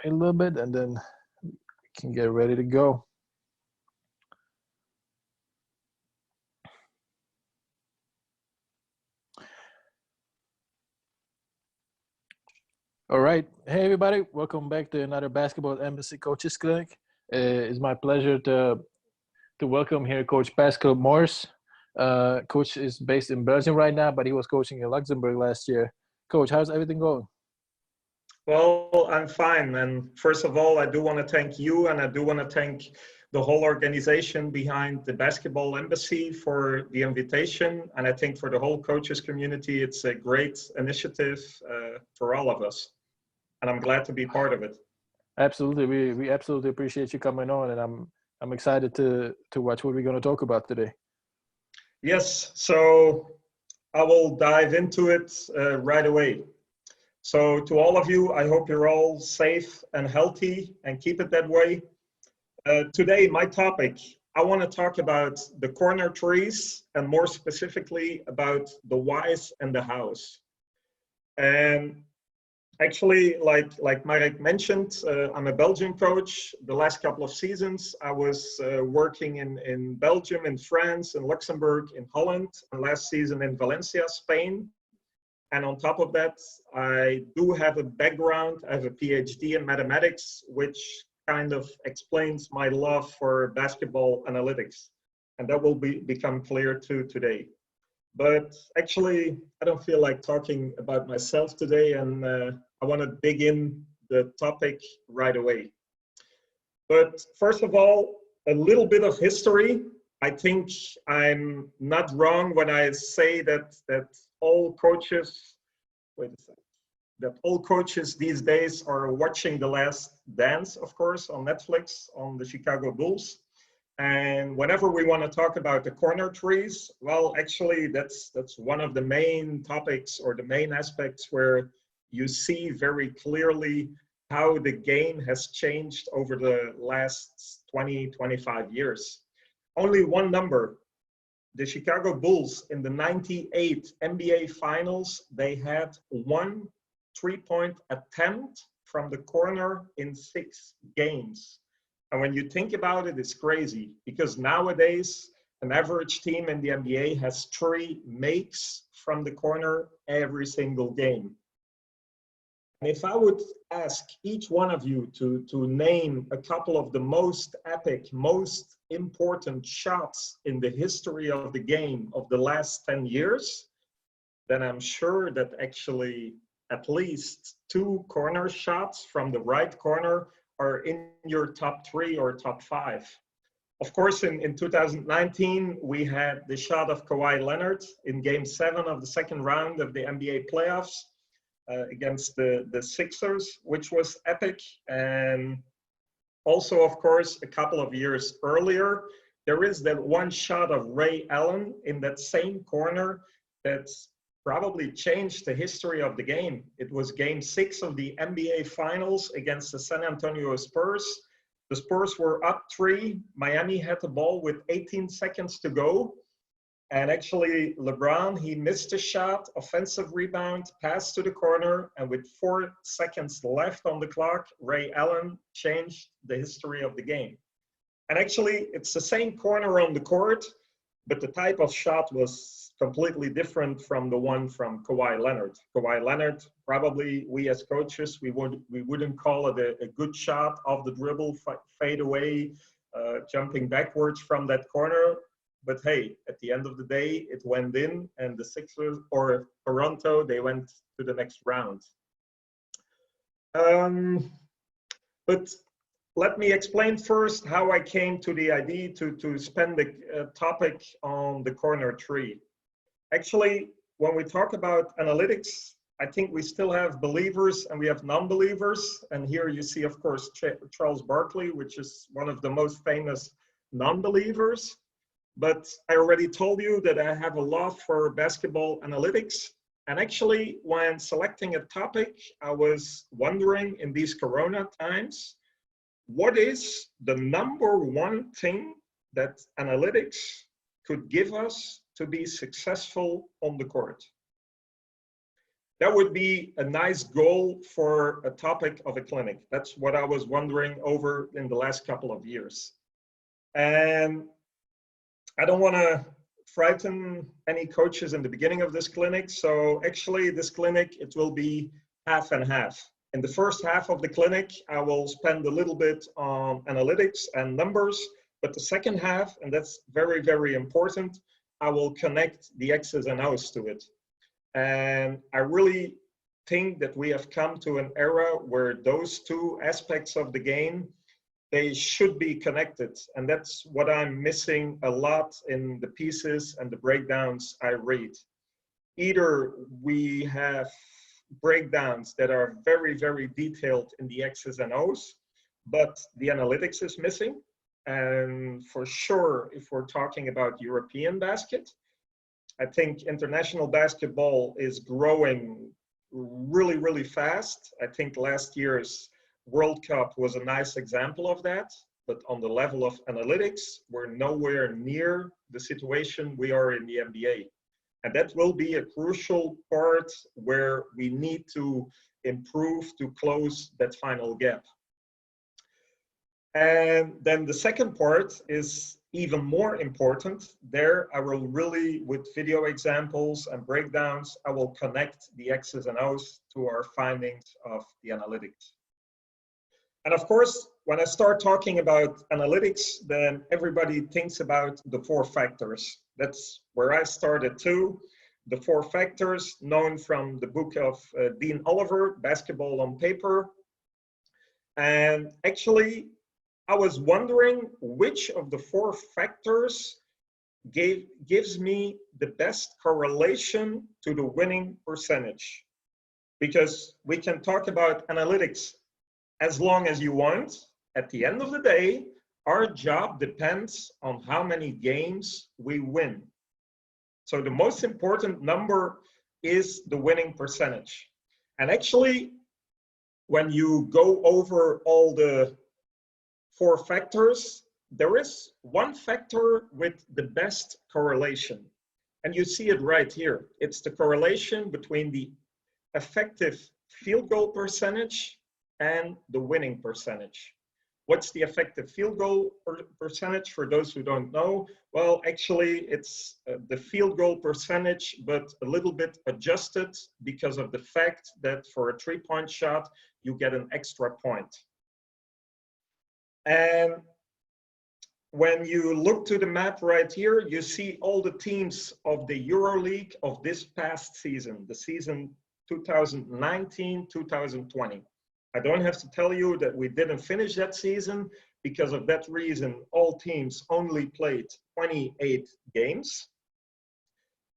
wait a little bit and then we can get ready to go. All right. Hey, everybody. Welcome back to another Basketball Embassy Coaches Clinic. It's my pleasure to welcome here Coach Pascal Morse. Coach is based in Belgium right now, but he was coaching in Luxembourg last year. Coach, how's everything going? Well, I'm fine. And first of all, I do want to thank you, and I do want to thank the whole organization behind the Basketball Embassy for the invitation. And I think for the whole coaches community, it's a great initiative for all of us. And I'm glad to be part of it. Absolutely. We absolutely appreciate you coming on, and I'm excited to watch what we're going to talk about today. Yes, so I will dive into it right away. So to all of you, I hope you're all safe and healthy and keep it that way. Today, my topic, I want to talk about the corner trees and more specifically about the whys and the hows. And actually, like Marek mentioned, I'm a Belgian coach. The last couple of seasons, I was working in Belgium, in France, in Luxembourg, in Holland, and last season in Valencia, Spain. And on top of that, I do have a background. I have a PhD in mathematics, which kind of explains my love for basketball analytics. And that will become clear too today. But actually, I don't feel like talking about myself today, and I want to dig in the topic right away. But first of all, a little bit of history. I think I'm not wrong when I say that all coaches, that all coaches these days are watching The Last Dance, of course, on Netflix, on the Chicago Bulls. And whenever we want to talk about the corner trees, well, actually, that's one of the main topics or the main aspects where you see very clearly how the game has changed over the last 20, 25 years. Only one number. The Chicago Bulls in the 98 NBA Finals, they had 1 3-point attempt from the corner in 6 games. And when you think about it, it's crazy because nowadays, an average team in the NBA has 3 makes from the corner every single game. And if I would ask each one of you to name a couple of the most epic, most important shots in the history of the game of the last 10 years, then I'm sure that actually at least 2 corner shots from the right corner are in your top 3 or top 5. Of course, in 2019, we had the shot of Kawhi Leonard in Game 7 of the second round of the NBA playoffs against the Sixers, which was epic. And also, of course, a couple of years earlier, there is that one shot of Ray Allen in that same corner that's probably changed the history of the game. It was Game 6 of the NBA Finals against the San Antonio Spurs. The Spurs were up 3. Miami had the ball with 18 seconds to go. And actually, LeBron, he missed a shot, offensive rebound, pass to the corner, and with 4 seconds left on the clock, Ray Allen changed the history of the game. And actually, it's the same corner on the court, but the type of shot was completely different from the one from Kawhi Leonard. Kawhi Leonard, probably we as coaches, we wouldn't call it a good shot off the dribble, fade away, jumping backwards from that corner. But hey, at the end of the day, it went in, and the Sixers or Toronto, they went to the next round. But let me explain first how I came to the idea to spend the topic on the corner tree. Actually, when we talk about analytics, I think we still have believers and we have non-believers. And here you see, of course, Charles Barkley, which is one of the most famous non-believers. But I already told you that I have a love for basketball analytics. And actually, when selecting a topic, I was wondering in these Corona times, what is the number one thing that analytics could give us to be successful on the court? that would be a nice goal for a topic of a clinic. That's what I was wondering over in the last couple of years. And I don't want to frighten any coaches in the beginning of this clinic. So actually this clinic, it will be half and half. In the first half of the clinic, I will spend a little bit on analytics and numbers, but the second half, and that's very, very important, I will connect the X's and O's to it. And I really think that we have come to an era where those two aspects of the game, they should be connected. And that's what I'm missing a lot in the pieces and the breakdowns I read. Either we have breakdowns that are very, very detailed in the X's and O's, but the analytics is missing. And for sure, if we're talking about European basket, I think international basketball is growing really, really fast. I think last year's World Cup was a nice example of that. But on the level of analytics, we're nowhere near the situation we are in the NBA. And that will be a crucial part where we need to improve to close that final gap. And then the second part is even more important. There, I will really, with video examples and breakdowns, I will connect the X's and O's to our findings of the analytics. And of course, when I start talking about analytics, then everybody thinks about the 4 factors. That's where I started too. The 4 factors known from the book of Dean Oliver, Basketball on Paper. And actually, I was wondering which of the 4 factors gives me the best correlation to the winning percentage. Because we can talk about analytics as long as you want. At the end of the day, our job depends on how many games we win. So the most important number is the winning percentage. And actually, when you go over all the 4 factors, there is one factor with the best correlation. And you see it right here. It's the correlation between the effective field goal percentage and the winning percentage. What's the effective field goal percentage for those who don't know? Well, actually, it's the field goal percentage, but a little bit adjusted because of the fact that for a 3-point shot, you get an extra point. And when you look to the map right here, you see all the teams of the EuroLeague of this past season, the season 2019-2020. I don't have to tell you that we didn't finish that season. Because of that reason, all teams only played 28 games.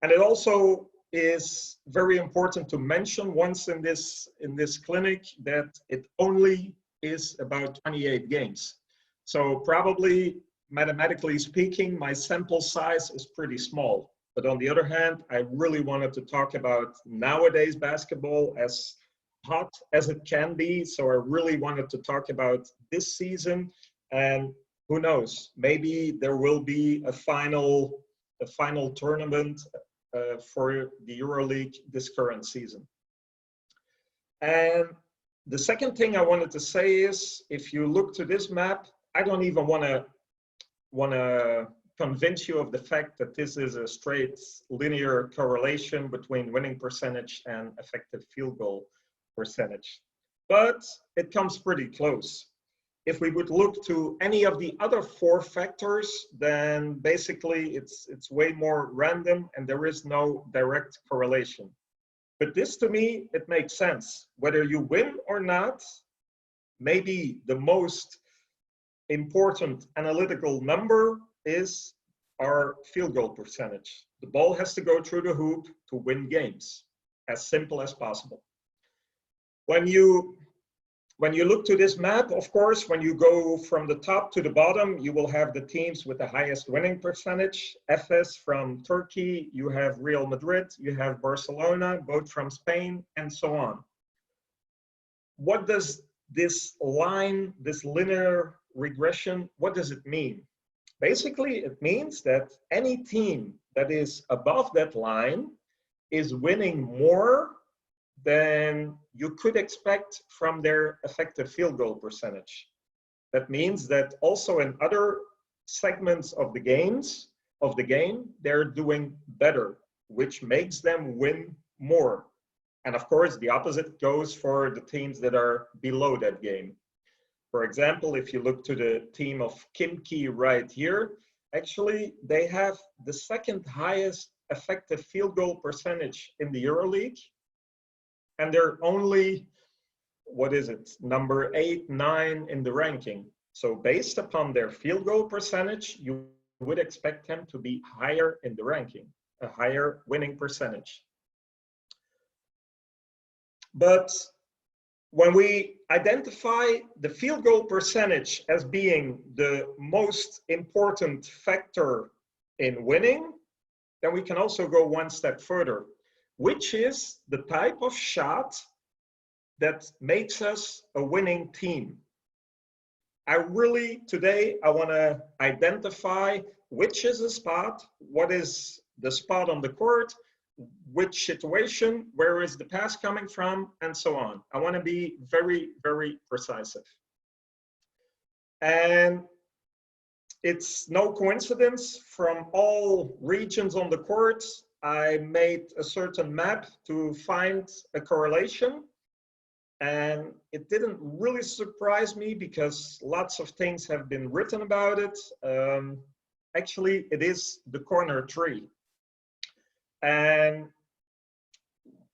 And it also is very important to mention once in this clinic that it only is about 28 games. So probably, mathematically speaking, my sample size is pretty small. But on the other hand, I really wanted to talk about nowadays basketball as hot as it can be. So I really wanted to talk about this season, and who knows, maybe there will be a final tournament for the EuroLeague this current season. And the second thing I wanted to say is, if you look to this map, I don't even want to convince you of the fact that this is a straight linear correlation between winning percentage and effective field goal percentage, but it comes pretty close. If we would look to any of the other 4 factors, then basically it's way more random and there is no direct correlation. But this, to me, it makes sense. Whether you win or not, maybe the most important analytical number is our field goal percentage. The ball has to go through the hoop to win games, as simple as possible. When you look to this map, of course, when you go from the top to the bottom, you will have the teams with the highest winning percentage. Efes from Turkey, you have Real Madrid, you have Barcelona, both from Spain, and so on. What does this line, this linear regression, what does it mean? Basically, it means that any team that is above that line is winning more than you could expect from their effective field goal percentage. That means that also in other segments of the game, they're doing better, which makes them win more. And of course, the opposite goes for the teams that are below that game. For example, if you look to the team of Kimki right here, actually they have the second highest effective field goal percentage in the EuroLeague. And they're only, what is it, number 8, 9 in the ranking. So based upon their field goal percentage, you would expect them to be higher in the ranking, a higher winning percentage. But when we identify the field goal percentage as being the most important factor in winning, then we can also go one step further, which is the type of shot that makes us a winning team. Today, I want to identify which is the spot, what is the spot on the court, which situation, where is the pass coming from, and so on. I want to be very, very precise. And it's no coincidence, from all regions on the court, I made a certain map to find a correlation. And it didn't really surprise me because lots of things have been written about it. Actually, it is the corner tree. And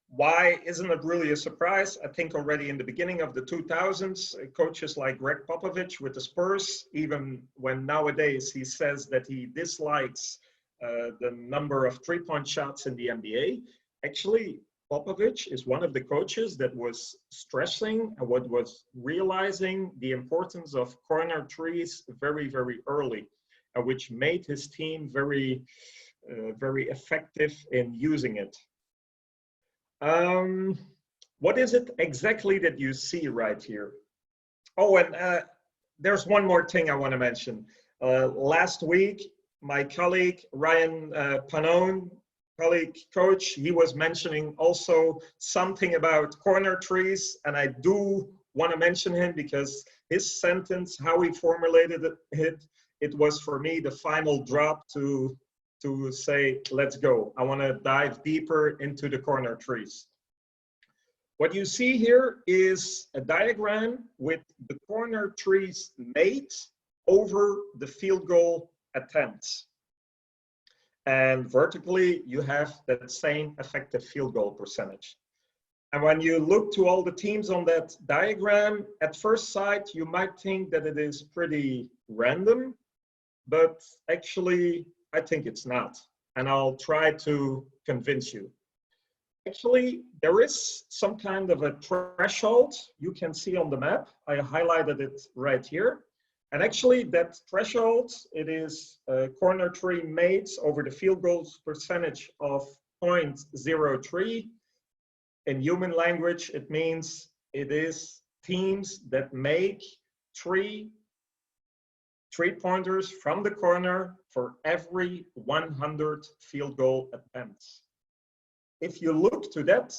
why isn't it really a surprise? I think already in the beginning of the 2000s, coaches like Greg Popovich with the Spurs, even when nowadays he says that he dislikes the number of three-point shots in the NBA, actually, Popovich is one of the coaches that was stressing and what was realizing the importance of corner trees very, very early, and which made his team very, very effective in using it. What is it exactly that you see right here? Oh, and there's one more thing I want to mention. Last week, my colleague, Ryan Panone, colleague coach, he was mentioning also something about corner trees, and I do want to mention him because his sentence, how he formulated it was for me the final drop to say, let's go. I want to dive deeper into the corner trees. What you see here is a diagram with the corner trees made over the field goal attempts. And vertically, you have that same effective field goal percentage. And when you look to all the teams on that diagram, at first sight, you might think that it is pretty random, but actually, I think it's not. And I'll try to convince you. Actually, there is some kind of a threshold you can see on the map. I highlighted it right here. And actually, that threshold, it is a corner tree made over the field goals percentage of 0.03. In human language, it means it is teams that make three-pointers from the corner for every 100 field goal attempts. If you look to that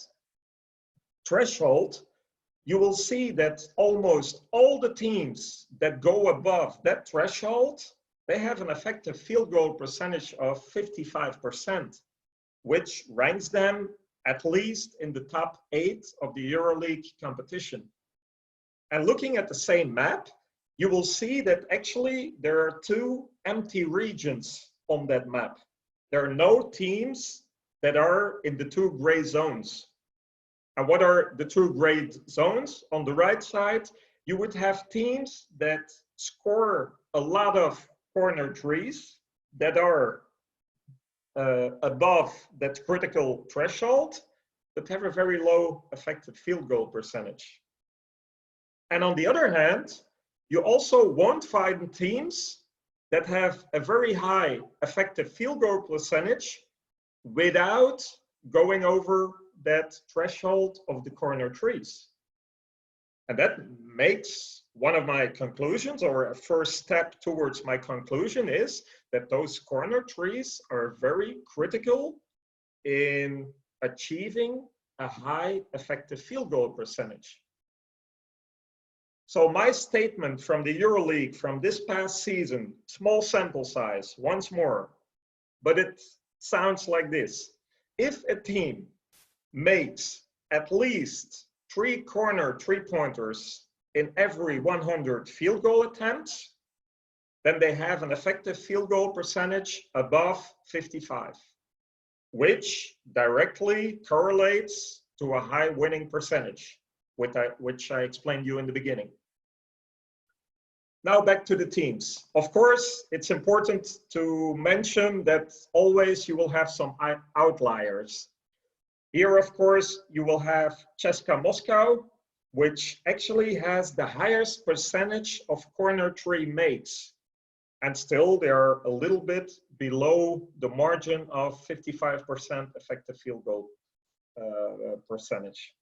threshold, you will see that almost all the teams that go above that threshold, they have an effective field goal percentage of 55%, which ranks them at least in the top 8 of the EuroLeague competition. And looking at the same map, you will see that actually there are 2 empty regions on that map. There are no teams that are in the 2 gray zones. And what are the 2 gray zones? On the right side, you would have teams that score a lot of corner trees that are above that critical threshold, but have a very low effective field goal percentage. And on the other hand, you also won't find teams that have a very high effective field goal percentage without going over that threshold of the corner trees. And that makes one of my conclusions, or a first step towards my conclusion, is that those corner trees are very critical in achieving a high effective field goal percentage. So my statement from the EuroLeague from this past season, small sample size, once more, but it sounds like this. If a team makes at least 3 corner three-pointers in every 100 field goal attempts, then they have an effective field goal percentage above 55, which directly correlates to a high winning percentage, which I explained to you in the beginning. Now back to the teams. Of course, it's important to mention that always you will have some outliers. Here, of course, you will have CSKA Moscow, which actually has the highest percentage of corner three makes. And still, they are a little bit below the margin of 55% effective field goal percentage.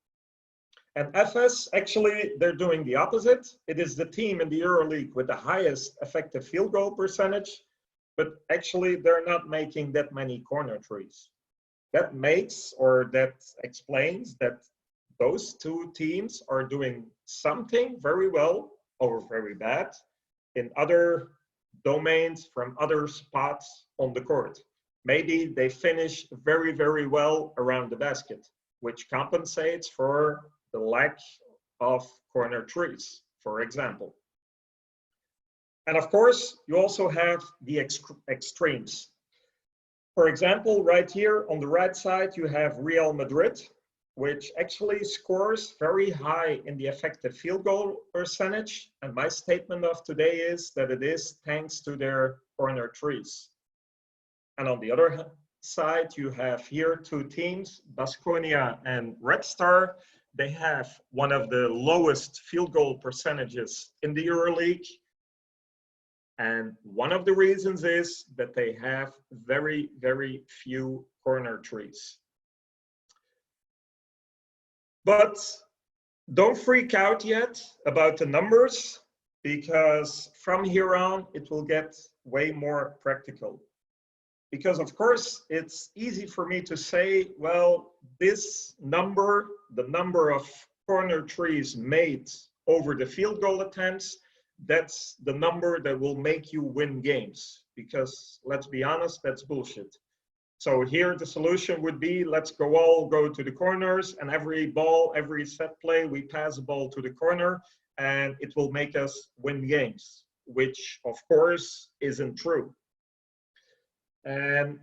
And FS, actually, they're doing the opposite. It is the team in the EuroLeague with the highest effective field goal percentage, but actually, they're not making that many corner threes. That makes, or that explains that those two teams are doing something very well or very bad in other domains from other spots on the court. Maybe they finish very, very well around the basket, which compensates for the lack of corner threes, for example. And of course, you also have the extremes. For example, right here on the right side, you have Real Madrid, which actually scores very high in the effective field goal percentage. And my statement of today is that it is thanks to their corner threes. And on the other side, you have here two teams, Baskonia and Red Star. They have one of the lowest field goal percentages in the EuroLeague. And one of the reasons is that they have very, very few corner threes. But don't freak out yet about the numbers, because from here on, it will get way more practical. Because of course, it's easy for me to say, well, this number, the number of corner threes made over the field goal attempts, that's the number that will make you win games. Because let's be honest, that's bullshit. So here the solution would be, let's all go to the corners, and every ball, every set play, we pass the ball to the corner, and it will make us win games, which of course isn't true. And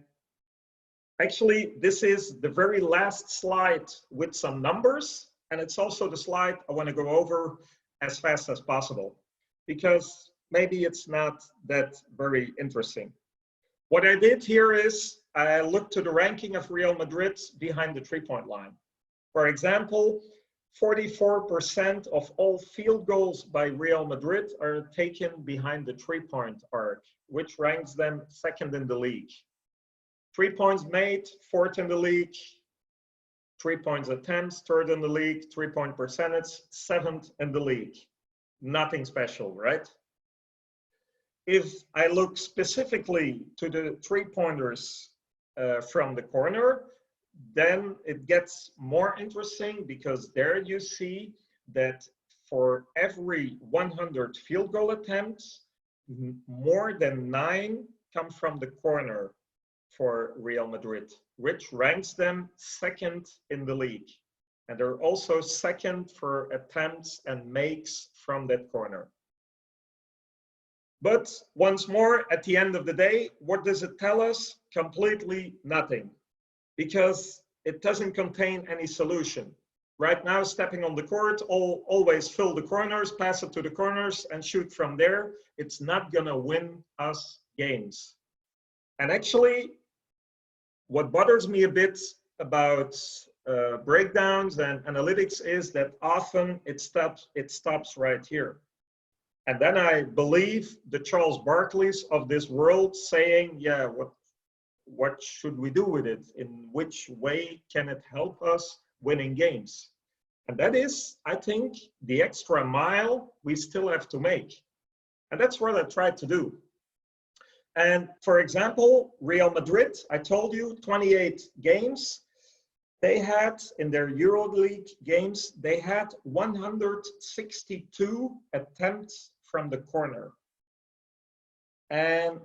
actually, this is the very last slide with some numbers, and it's also the slide I want to go over as fast as possible, because maybe it's not that very interesting. What I did here is I looked to the ranking of Real Madrid behind the three-point line. For example, 44% of all field goals by Real Madrid are taken behind the three-point arc, which ranks them second in the league. 3 points made, fourth in the league. 3 points attempts, third in the league. 3-point percentage, seventh in the league. Nothing special, right? If I look specifically to the three-pointers from the corner, then it gets more interesting, because there you see that for every 100 field goal attempts, more than 9 come from the corner for Real Madrid, which ranks them second in the league. And they're also second for attempts and makes from that corner. But once more, at the end of the day, what does it tell us? Completely nothing, because it doesn't contain any solution. Right now, stepping on the court, always fill the corners, pass it to the corners, and shoot from there. It's not gonna win us games. And actually, what bothers me a bit about breakdowns and analytics is that often it stops right here. And then I believe the Charles Barkleys of this world saying, yeah, what should we do with it? In which way can it help us winning games? And that is, I think, the extra mile we still have to make. And that's what I tried to do. And for example, Real Madrid, I told you, 28 games. they had in their EuroLeague games, they had 162 attempts from the corner. And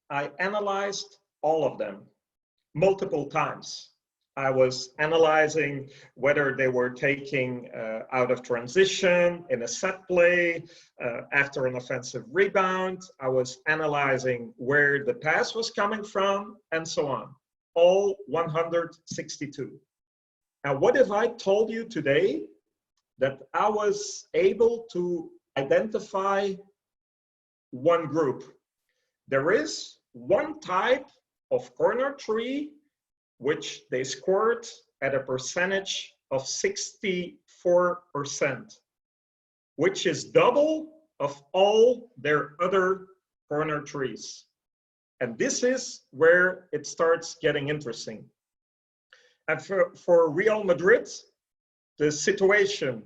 I analyzed all of them multiple times. I was analyzing whether they were taking out of transition in a set play, after an offensive rebound. I was analyzing where the pass was coming from, and so on. All 162. Now, what if I told you today that I was able to identify one group? There is one type of corner tree which they scored at a percentage of 64%, which is double of all their other corner trees. And this is where it starts getting interesting. And for Real Madrid, the situation,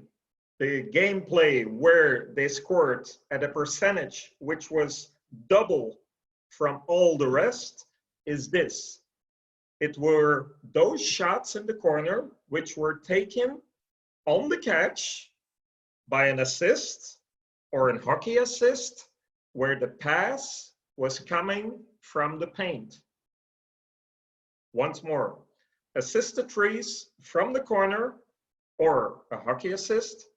the gameplay where they scored at a percentage which was double from all the rest is this. It were those shots in the corner which were taken on the catch by an assist or an hockey assist where the pass was coming from the paint. Once more, assisted threes from the corner or a hockey assist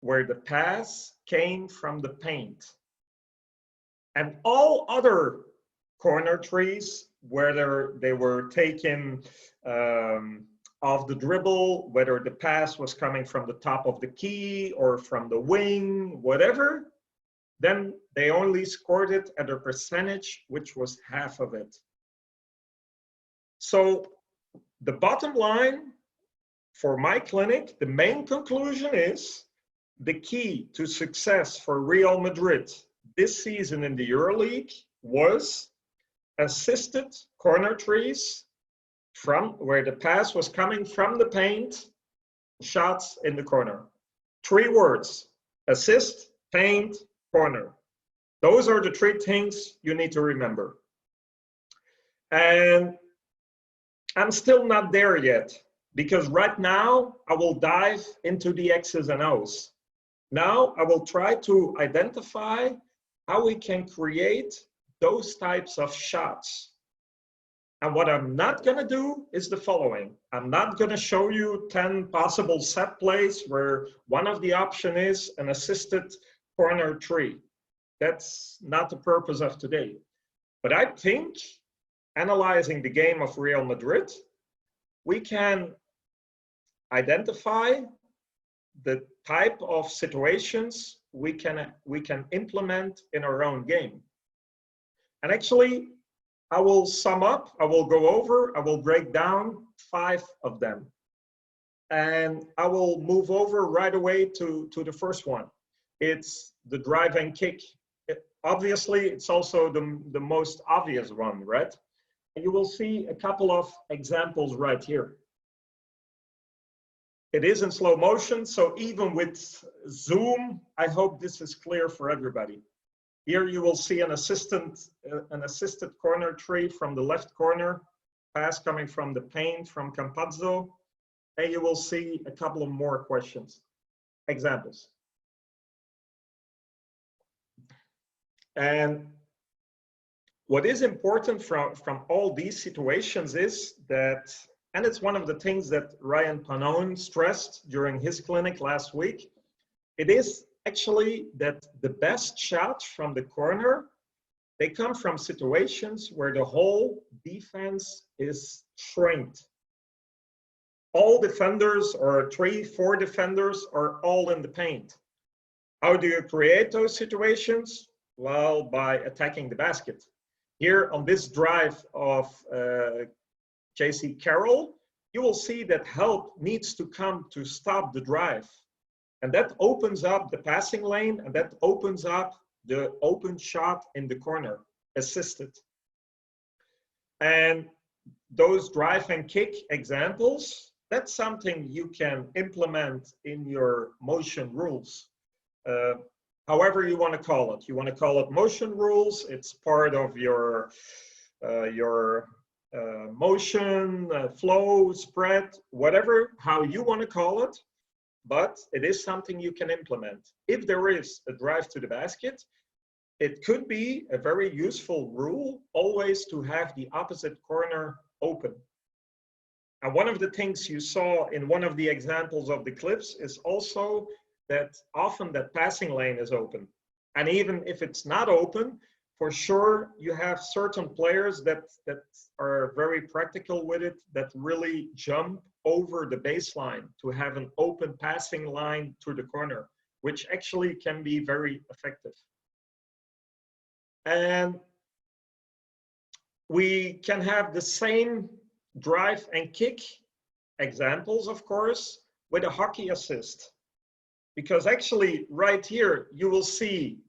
where the pass came from the paint. And all other corner threes, whether they were taken off the dribble, whether the pass was coming from the top of the key or from the wing, whatever, then they only scored it at a percentage which was half of it. So the bottom line for my clinic, the main conclusion is the key to success for Real Madrid this season in the EuroLeague was assisted corner trees from where the pass was coming from the paint, shots in the corner. 3 words: assist, paint, corner. Those are the 3 things you need to remember. And I'm still not there yet, because right now I will dive into the X's and O's. Now I will try to identify how we can create those types of shots. And what I'm not going to do is the following. I'm not going to show you 10 possible set plays where one of the option is an assisted corner tree. That's not the purpose of today. But I think, analyzing the game of Real Madrid, we can identify the type of situations we can implement in our own game. And actually, I will sum up, I will go over, I will break down 5 of them. And I will move over right away to the first one. It's the drive and kick. Obviously, it's also the most obvious one, right? And you will see a couple of examples right here. It is in slow motion, so even with zoom, I hope this is clear for everybody. Here you will see an assisted corner tree from the left corner, pass coming from the paint from Campazzo, and you will see a couple of more examples. And what is important from all these situations is that, and it's one of the things that Ryan Panone stressed during his clinic last week, it is actually that the best shots from the corner, they come from situations where the whole defense is shrinked. All defenders, or 3-4 defenders, are all in the paint. How do you create those situations? Well, by attacking the basket. Here on this drive of J.C. Carroll, you will see that help needs to come to stop the drive. And that opens up the passing lane, and that opens up the open shot in the corner, assisted. And those drive and kick examples, that's something you can implement in your motion rules. However you want to call it. You want to call it motion rules. It's part of your motion, flow, spread, whatever, how you want to call it, but it is something you can implement. If there is a drive to the basket, it could be a very useful rule always to have the opposite corner open. And one of the things you saw in one of the examples of the clips is also that often that passing lane is open. And even if it's not open, for sure, you have certain players that are very practical with it, that really jump over the baseline to have an open passing line to the corner, which actually can be very effective. And we can have the same drive and kick examples, of course, with a hockey assist. Because actually right here, you will see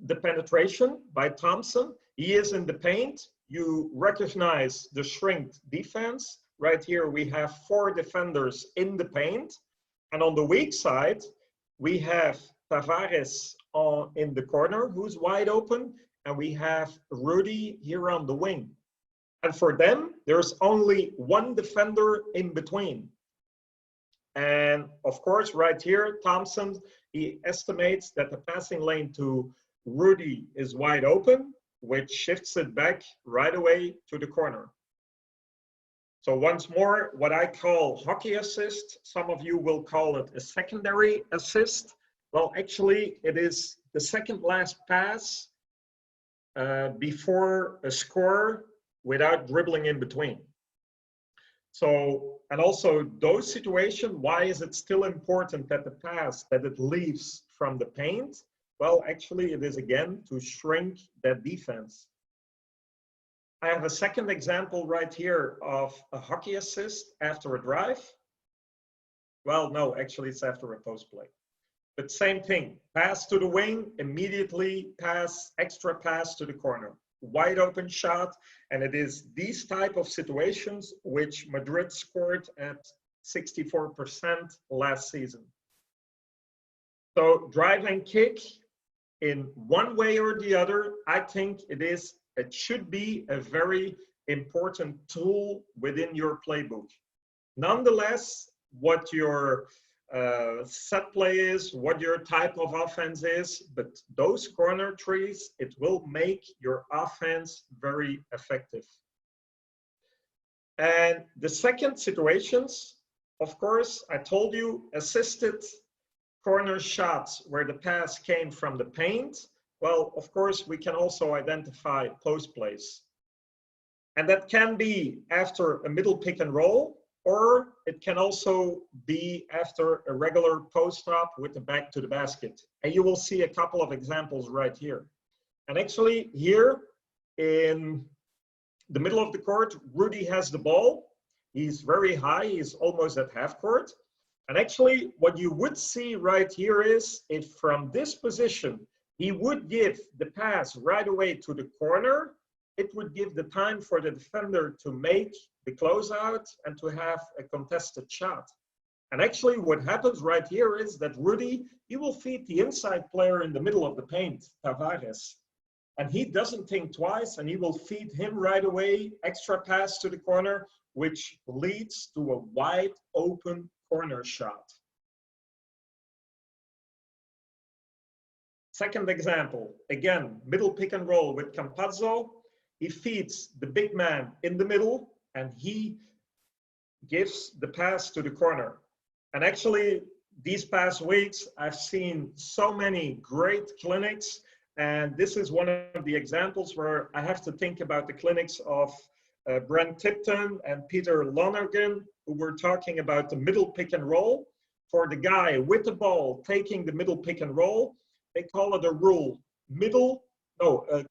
the penetration by Thompson. He is in the paint. You recognize the shrinked defense. Right here, we have 4 defenders in the paint. And on the weak side, we have THREES in the corner, who's wide open. And we have Rudy here on the wing. And for them, there's only 1 defender in between. And of course, right here, Thompson, he estimates that the passing lane to Rudy is wide open, which shifts it back right away to the corner. So once more, what I call hockey assist, some of you will call it a secondary assist. Well, actually, it is the second last pass before a score without dribbling in between. So, and also those situations, why is it still important that the pass, that it leaves from the paint? Well, actually, it is again to shrink that defense. I have a second example right here of a hockey assist after a drive. Well, no, actually, it's after a post play. But same thing, pass to the wing, immediately pass, extra pass to the corner. Wide open shot, and it is these type of situations which Madrid scored at 64% last season. So drive and kick, in one way or the other, I think it should be a very important tool within your playbook. Nonetheless, what your set play is, what your type of offense is, but those corner trees, it will make your offense very effective. And the second situations, of course, I told you, assisted corner shots where the pass came from the paint. Well, of course, we can also identify post plays. And that can be after a middle pick and roll, or it can also be after a regular post up with the back to the basket. And you will see a couple of examples right here. And actually here in the middle of the court, Rudy has the ball. He's very high, he's almost at half court. And actually what you would see right here is if from this position, he would give the pass right away to the corner, it would give the time for the defender to make the closeout and to have a contested shot. And actually what happens right here is that Rudy, he will feed the inside player in the middle of the paint, THREES. And he doesn't think twice, and he will feed him right away, extra pass to the corner, which leads to a wide open corner shot. Second example, again, middle pick and roll with Campazzo. He feeds the big man in the middle, and he gives the pass to the corner. And actually, these past weeks, I've seen so many great clinics, and this is one of the examples where I have to think about the clinics of Brent Tipton and Peter Lonergan, who were talking about the middle pick and roll. For the guy with the ball taking the middle pick and roll, they call it a rule: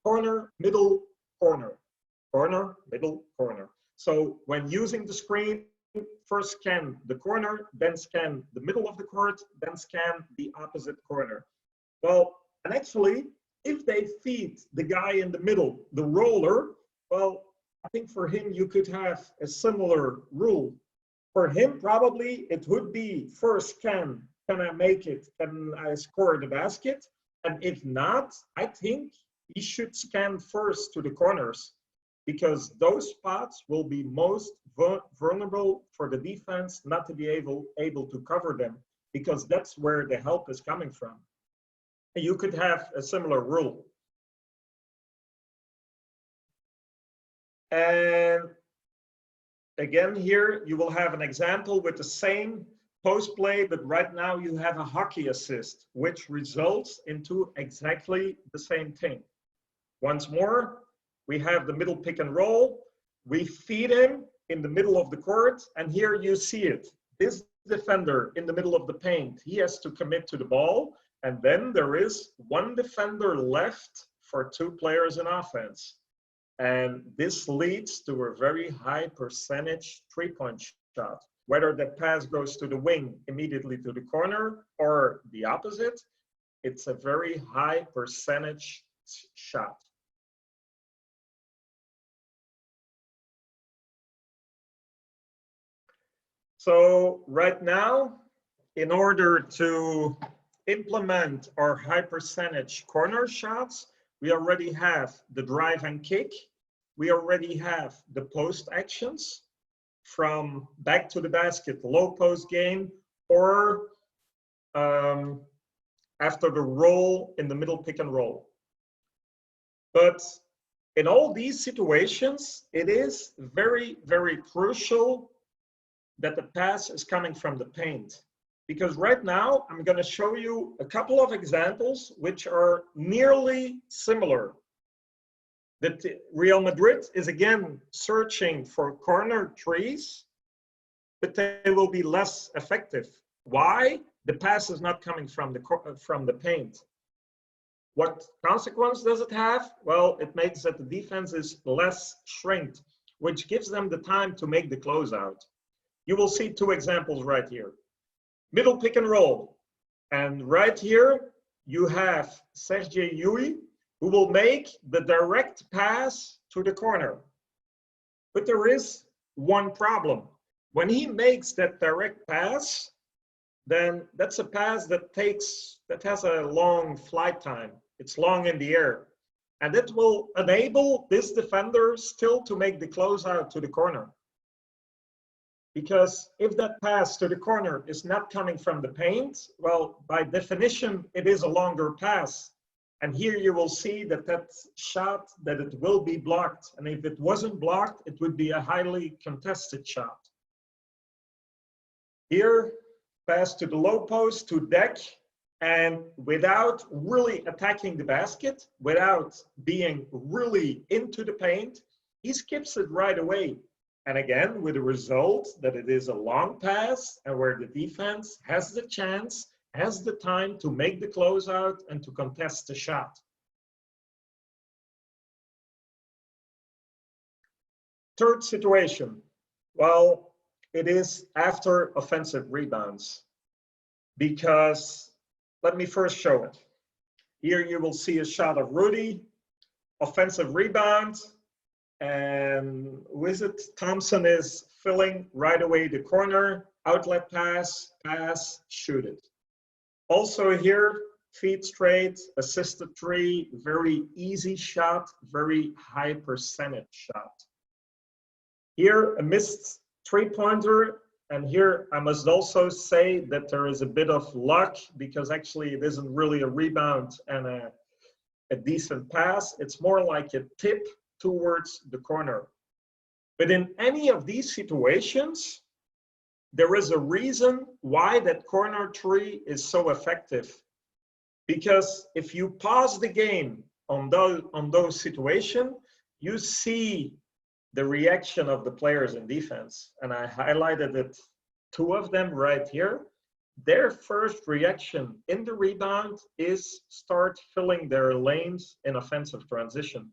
corner, middle, corner, corner, middle, corner. So when using the screen, first scan the corner, then scan the middle of the court, then scan the opposite corner. Well, and actually, if they feed the guy in the middle the roller, well, I think for him you could have a similar rule. For him, probably it would be first scan, can I make it, can I score the basket? And if not, I think he should scan first to the corners, because those spots will be most vulnerable for the defense not to be able to cover them, because that's where the help is coming from. And you could have a similar rule. And again, here you will have an example with the same post play, but right now you have a hockey assist, which results into exactly the same thing. Once more, we have the middle pick and roll. We feed him in the middle of the court, and here you see it. This defender in the middle of the paint, he has to commit to the ball, and then there is one defender left for two players in offense. And this leads to a very high percentage three-point shot. Whether that pass goes to the wing immediately to the corner or the opposite, it's a very high percentage shot. So right now, in order to implement our high percentage corner shots, we already have the drive and kick. We already have the post actions from back to the basket, low post game, or after the roll in the middle pick and roll. But in all these situations, it is very, very crucial that the pass is coming from the paint. Because right now, I'm going to show you a couple of examples which are nearly similar. That Real Madrid is again searching for corner threes, but they will be less effective. Why? The pass is not coming from the paint. What consequence does it have? Well, it makes that the defense is less shrinked, which gives them the time to make the closeout. You will see two examples right here. Middle pick and roll. And right here, you have Sergej Yui, who will make the direct pass to the corner. But there is one problem. When he makes that direct pass, then that's a pass that has a long flight time. It's long in the air. And it will enable this defender still to make the closeout to the corner. Because if that pass to the corner is not coming from the paint, well, by definition, it is a longer pass. And here you will see that shot, that it will be blocked. And if it wasn't blocked, it would be a highly contested shot. Here, pass to the low post, to deck, and without really attacking the basket, without being really into the paint, he skips it right away. And again, with the result that it is a long pass and where the defense has the chance, has the time to make the closeout and to contest the shot. Third situation, well, it is after offensive rebounds. Because, let me first show it. Here you will see a shot of Rudy, offensive rebound, and with it, Thompson is filling right away the corner, outlet pass, shoot it. Also here, feet straight, assisted three, very easy shot, very high percentage shot. Here, a missed three-pointer, and here I must also say that there is a bit of luck because actually it isn't really a rebound and a decent pass. It's more like a tip towards the corner. But in any of these situations, there is a reason why that corner three is so effective. Because if you pause the game on those situations, you see the reaction of the players in defense. And I highlighted it, two of them right here. Their first reaction in the rebound is start filling their lanes in offensive transition.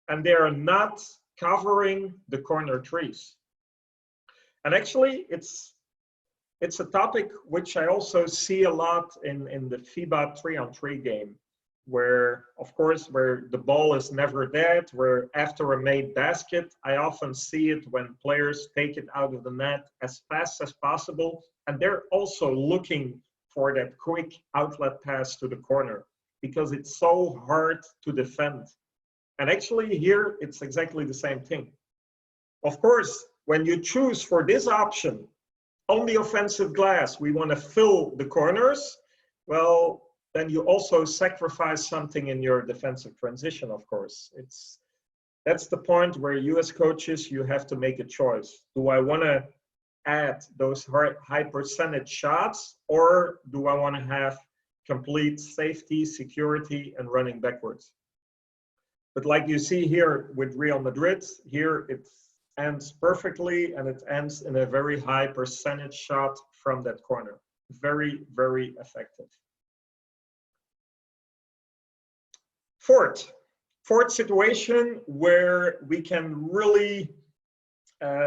And they are not covering the corner threes. And actually, it's a topic which I also see a lot in the FIBA 3-on-3 game, where, of course, where the ball is never dead, where after a made basket, I often see it when players take it out of the net as fast as possible. And they're also looking for that quick outlet pass to the corner because it's so hard to defend. And actually here, it's exactly the same thing. Of course, when you choose for this option, on the offensive glass, we want to fill the corners, well, then you also sacrifice something in your defensive transition, of course. That's the point where you as coaches, you have to make a choice. Do I want to add those high percentage shots, or do I want to have complete safety, security, and running backwards? But like you see here with Real Madrid, here it ends perfectly, and it ends in a very high percentage shot from that corner. Very, very effective. Fourth situation where we can really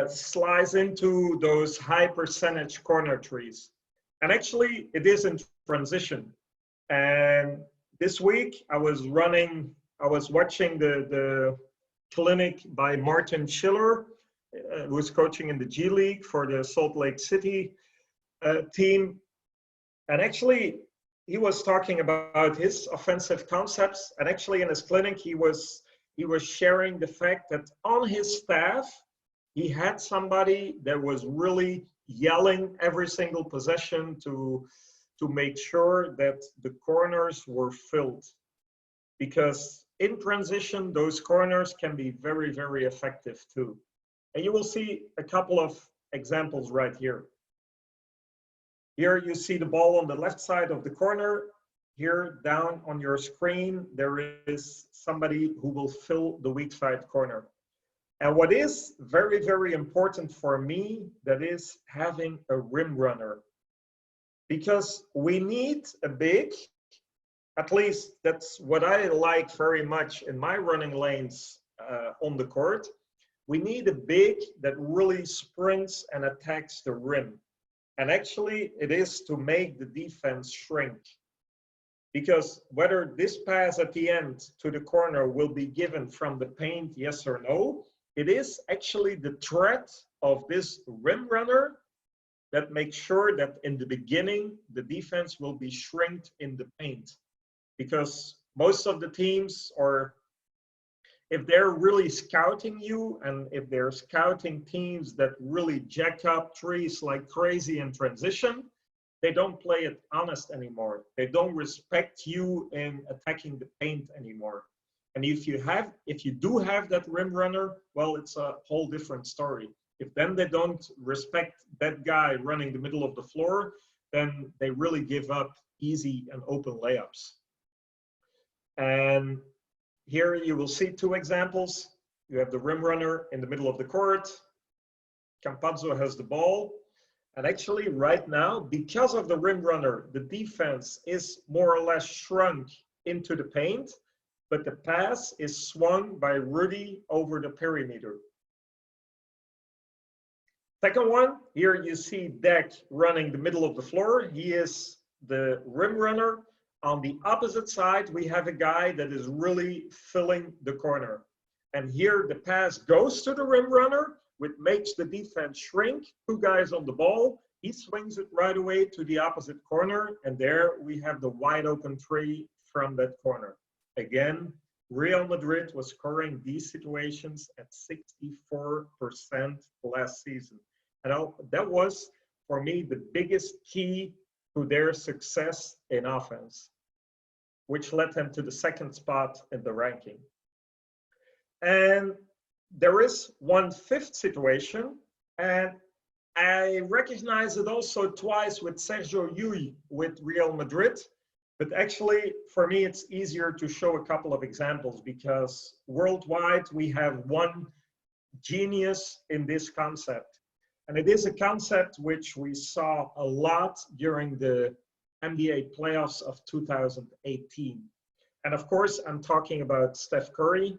slice into those high percentage corner trees. And actually, it is in transition. And this week, I was watching the clinic by Martin Schiller, who is coaching in the G League for the Salt Lake City team. And actually, he was talking about his offensive concepts. And actually, in his clinic, he was sharing the fact that on his staff, he had somebody that was really yelling every single possession to make sure that the corners were filled. Because in transition, those corners can be very, very effective too. And you will see a couple of examples right here. Here you see the ball on the left side of the corner. Here down on your screen, there is somebody who will fill the weak side corner. And what is very, very important for me, that is having a rim runner. Because we need a big, at least that's what I like very much in my running lanes on the court. We need a big that really sprints and attacks the rim. And actually, it is to make the defense shrink. Because whether this pass at the end to the corner will be given from the paint, yes or no, it is actually the threat of this rim runner that makes sure that in the beginning, the defense will be shrinked in the paint. Because most of the teams, or if they're really scouting you, and if they're scouting teams that really jack up threes like crazy in transition, they don't play it honest anymore. They don't respect you in attacking the paint anymore. And if you do have that rim runner, well, it's a whole different story. If then they don't respect that guy running the middle of the floor, then they really give up easy and open layups. And here you will see two examples. You have the rim runner in the middle of the court. Campazzo has the ball. And actually right now, because of the rim runner, the defense is more or less shrunk into the paint, but the pass is swung by Rudy over the perimeter. Second one, here you see Deck running the middle of the floor. He is the rim runner. On the opposite side, we have a guy that is really filling the corner. And here the pass goes to the rim runner, which makes the defense shrink. Two guys on the ball. He swings it right away to the opposite corner. And there we have the wide open three from that corner. Again, Real Madrid was scoring these situations at 64% last season. And that was, for me, the biggest key to their success in offense, which led them to the second spot in the ranking. And there is one fifth situation, and I recognize it also twice with Sergio Llull with Real Madrid. But actually, for me, it's easier to show a couple of examples because worldwide, we have one genius in this concept. And it is a concept which we saw a lot during the NBA playoffs of 2018. And of course, I'm talking about Steph Curry.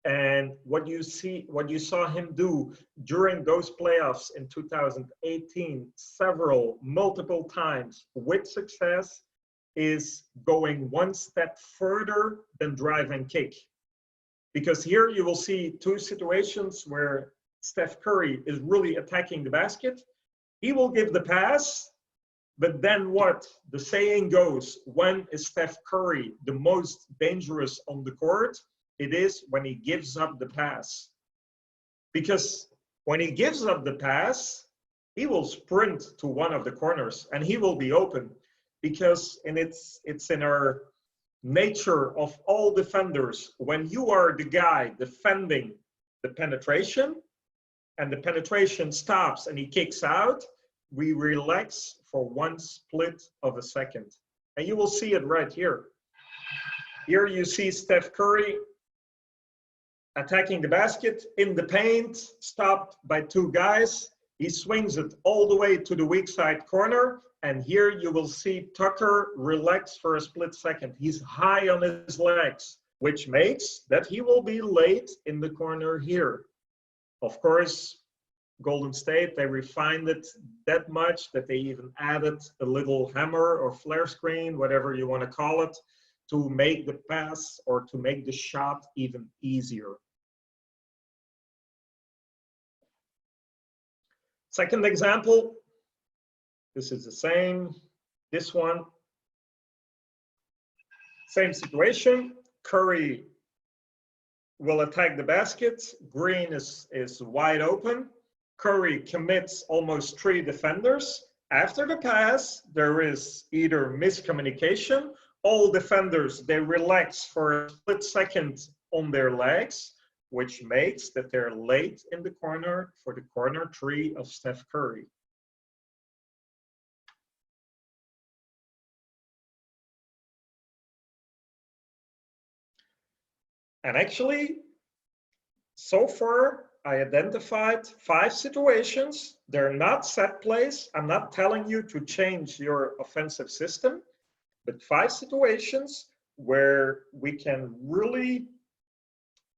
And what you saw him do during those playoffs in 2018, multiple times with success, is going one step further than drive and kick. Because here you will see two situations where Steph Curry is really attacking the basket. He will give the pass, but then what? The saying goes, when is Steph Curry the most dangerous on the court? it is when he gives up the pass. Because when he gives up the pass, he will sprint to one of the corners and he will be open. Because it's in our nature of all defenders, when you are the guy defending the penetration and the penetration stops and he kicks out, we relax for 1/split of a second. And you will see it right here. Here you see Steph Curry attacking the basket in the paint, stopped by two guys. He swings it all the way to the weak side corner. And here you will see Tucker relax for a split second. He's high on his legs, which makes that he will be late in the corner here. Of course, Golden State, they refined it that much that they even added a little hammer or flare screen, whatever you want to call it, to make the pass or to make the shot even easier. Second example, this is the same, this one. Same situation, Curry will attack the basket, Green is wide open. Curry commits almost 3 defenders. After the pass, there is either miscommunication, all defenders, they relax for a split second on their legs, which makes that they're late in the corner for the corner 3 of Steph Curry. And actually, so far, I identified 5 situations. They're not set plays. I'm not telling you to change your offensive system, but 5 situations where we can really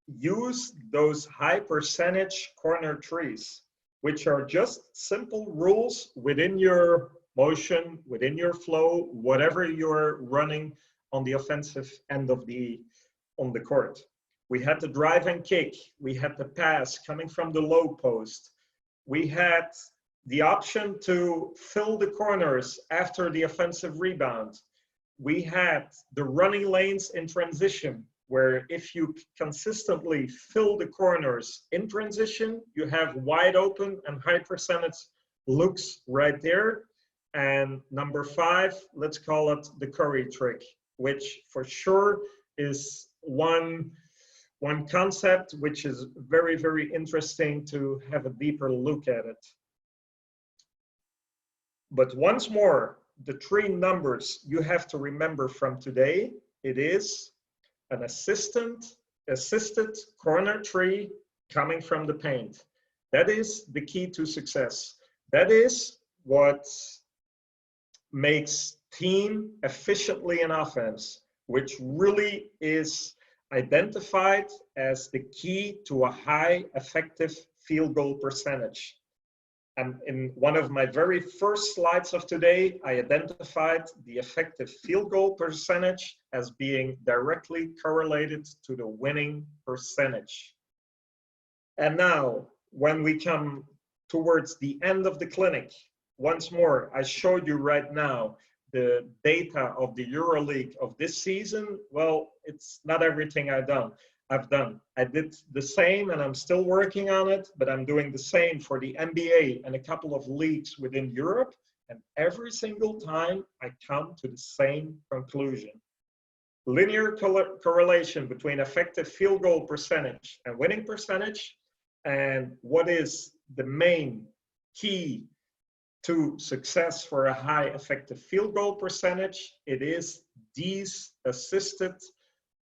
use those high percentage corner threes, which are just simple rules within your motion, within your flow, whatever you're running on the offensive end of on the court. We had the drive and kick. We had the pass coming from the low post. We had the option to fill the corners after the offensive rebound. We had the running lanes in transition, where if you consistently fill the corners in transition, you have wide open and high percentage looks right there. And number 5, let's call it the Curry trick, which for sure is one concept which is very, very interesting to have a deeper look at it. But once more, the 3 numbers you have to remember from today, it is an assisted corner 3 coming from the paint. That is the key to success. That is what makes team efficiently in offense, which really is identified as the key to a high effective field goal percentage. And in one of my very first slides of today, I identified the effective field goal percentage as being directly correlated to the winning percentage. And now, when we come towards the end of the clinic, once more, I showed you right now the data of the EuroLeague of this season. Well, it's not everything I've done. I did the same and I'm still working on it, but I'm doing the same for the NBA and a couple of leagues within Europe. And every single time I come to the same conclusion. Linear correlation between effective field goal percentage and winning percentage. And what is the main key to success for a high effective field goal percentage? It is these assisted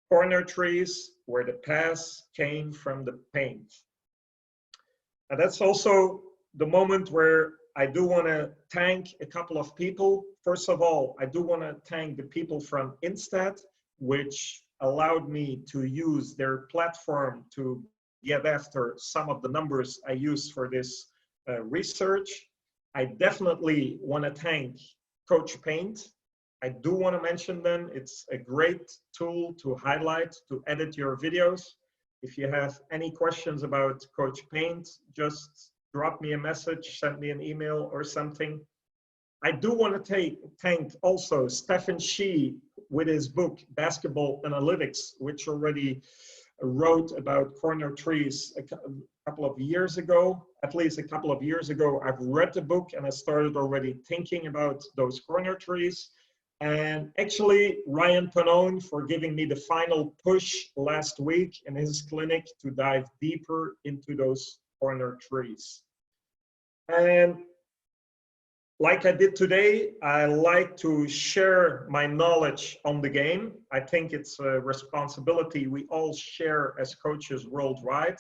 corner threes where the pass came from the paint. And that's also the moment where I do want to thank a couple of people. First of all, I do want to thank the people from Instat, which allowed me to use their platform to get after some of the numbers I use for this research. I definitely want to thank Coach Paint. I do want to mention them. It's a great tool to highlight, to edit your videos. If you have any questions about Coach Paint, just drop me a message, send me an email or something. I do want to thank also Stephen Shee with his book, Basketball Analytics, which already wrote about corner trees a couple of years ago, at least a couple of years ago. I've read the book and I started already thinking about those corner trees. And actually, Ryan Panone for giving me the final push last week in his clinic to dive deeper into those corner trees. And like I did today, I like to share my knowledge on the game. I think it's a responsibility we all share as coaches worldwide,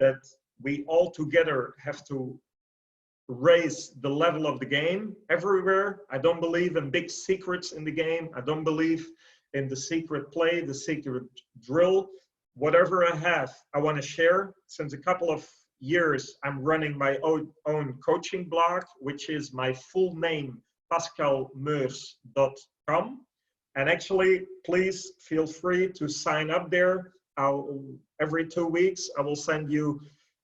that we all together have to raise the level of the game everywhere. I don't believe in big secrets in the game. I don't believe in the secret play, the secret drill. Whatever I have, I want to share. Since a couple of years, I'm running my own coaching blog, which is my full name, pascalmeurs.com. And actually, please feel free to sign up there. Every 2 weeks, I will send you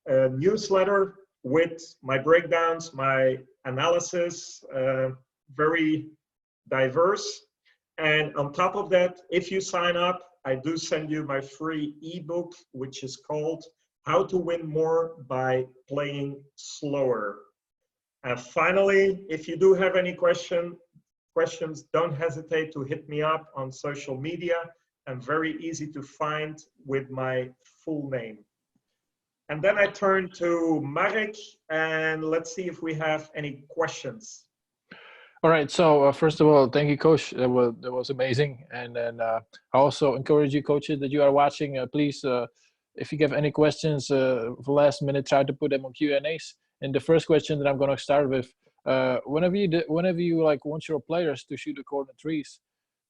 a newsletter with my breakdowns, my analysis, very diverse. And on top of that, if you sign up, I do send you my free ebook, which is called How to Win More by Playing Slower. And finally, if you do have any questions, don't hesitate to hit me up on social media. I'm very easy to find with my full name. And then I turn to Marek, and let's see if we have any questions. All right. So first of all, thank you, Coach. That was amazing. And then I also encourage you, coaches, that you are watching. Please, if you have any questions for last minute, try to put them on Q&As. And the first question that I'm going to start with, whenever you like want your players to shoot the corner threes,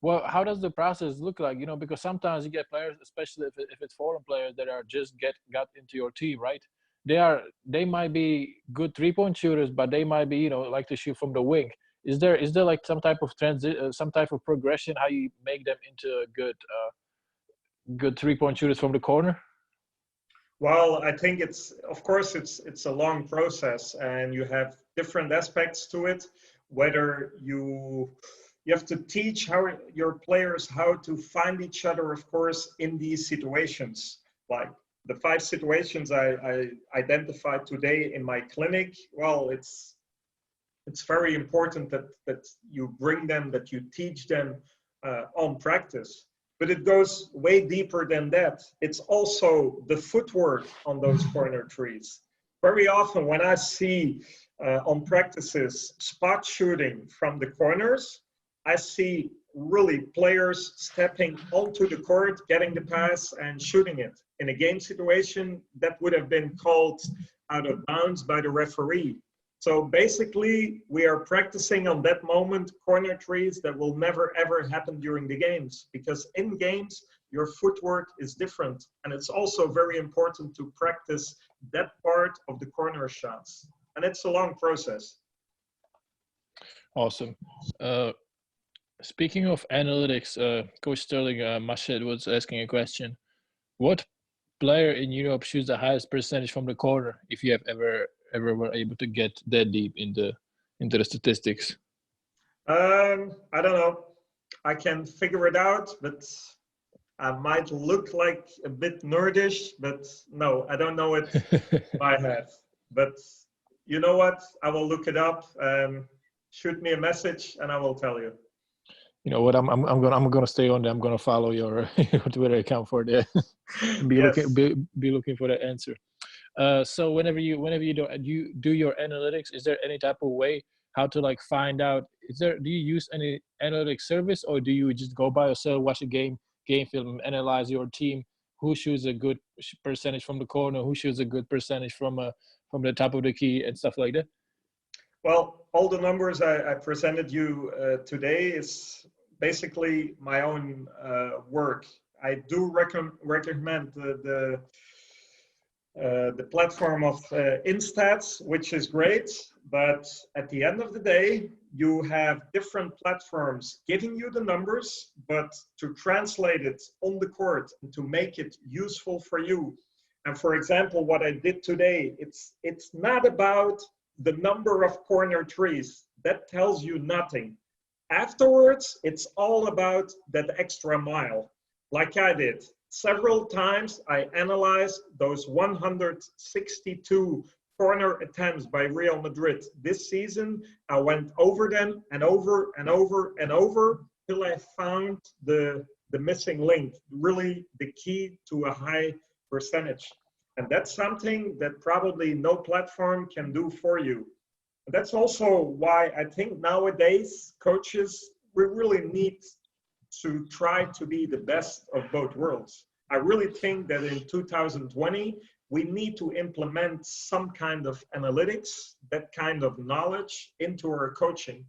well, how does the process look like? You know, because sometimes you get players, especially if it's foreign players that are just got into your team, right? They might be good 3-point shooters, but they might be, you know, like to shoot from the wing. Is there like some type of some type of progression how you make them into good 3-point shooters from the corner? Well, I think of course it's a long process, and you have different aspects to it. Whether you have to teach your players how to find each other, of course, in these situations. Like the 5 situations I identified today in my clinic. Well, it's very important that you bring them, that you teach them on practice. But it goes way deeper than that. It's also the footwork on those corner trees. Very often when I see on practices spot shooting from the corners, I see really players stepping onto the court, getting the pass and shooting it. In a game situation, that would have been called out of bounds by the referee. So basically, we are practicing on that moment corner trees that will never ever happen during the games, because in games, your footwork is different. And it's also very important to practice that part of the corner shots. And it's a long process. Awesome. Speaking of analytics, Coach Sterling Machet was asking a question. What player in Europe shoots the highest percentage from the corner, if you have ever were able to get that deep into the statistics? I don't know. I can figure it out, but I might look like a bit nerdish, but no, I don't know it by head. But you know what? I will look it up. Shoot me a message and I will tell you. You know what? I'm gonna stay on there. I'm gonna follow your Twitter account for that. be looking for that answer. So whenever you do your analytics, is there any type of way how to like find out? Do you use any analytics service, or do you just go by yourself, watch a game film, analyze your team, who shoots a good percentage from the corner, who shoots a good percentage from the top of the key and stuff like that? Well, all the numbers I presented you today is basically my own work. I do recommend the platform of Instats, which is great. But at the end of the day, you have different platforms giving you the numbers, but to translate it on the court and to make it useful for you. And for example, what I did today, it's not about the number of corner trees. That tells you nothing. Afterwards, it's all about that extra mile. Like I did. Several times I analyzed those 162 corner attempts by Real Madrid this season. I went over them and over and over and over till I found the missing link, really the key to a high percentage. And that's something that probably no platform can do for you. And that's also why I think nowadays coaches, we really need to try to be the best of both worlds. I really think that in 2020, we need to implement some kind of analytics, that kind of knowledge into our coaching.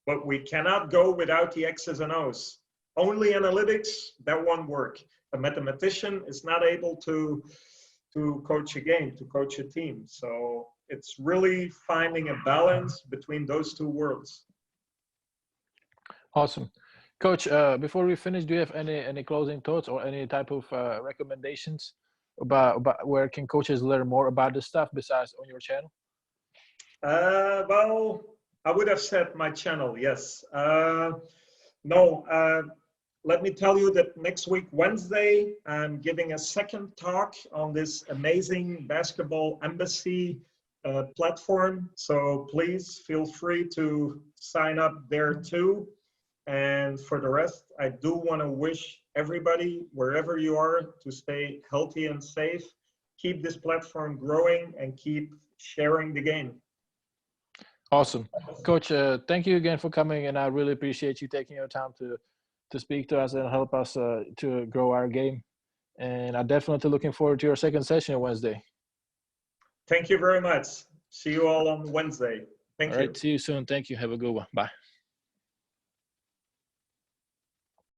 But we cannot go without the X's and O's. Only analytics, that won't work. A mathematician is not able to coach a game, to coach a team. So it's really finding a balance between those two worlds. Awesome. Coach, before we finish, do you have any closing thoughts or any type of recommendations about where can coaches learn more about this stuff besides on your channel? Well, I would have said my channel, yes. Let me tell you that next week, Wednesday, I'm giving a second talk on this amazing basketball embassy platform. So please feel free to sign up there too. And for the rest, I do want to wish everybody, wherever you are, to stay healthy and safe. Keep this platform growing and keep sharing the game. Awesome. Coach, thank you again for coming, and I really appreciate you taking your time to speak to us and help us to grow our game. And I'm definitely looking forward to your second session on Wednesday. Thank you very much. See you all on Wednesday. Thank you. All right, see you soon. Thank you. Have a good one. Bye.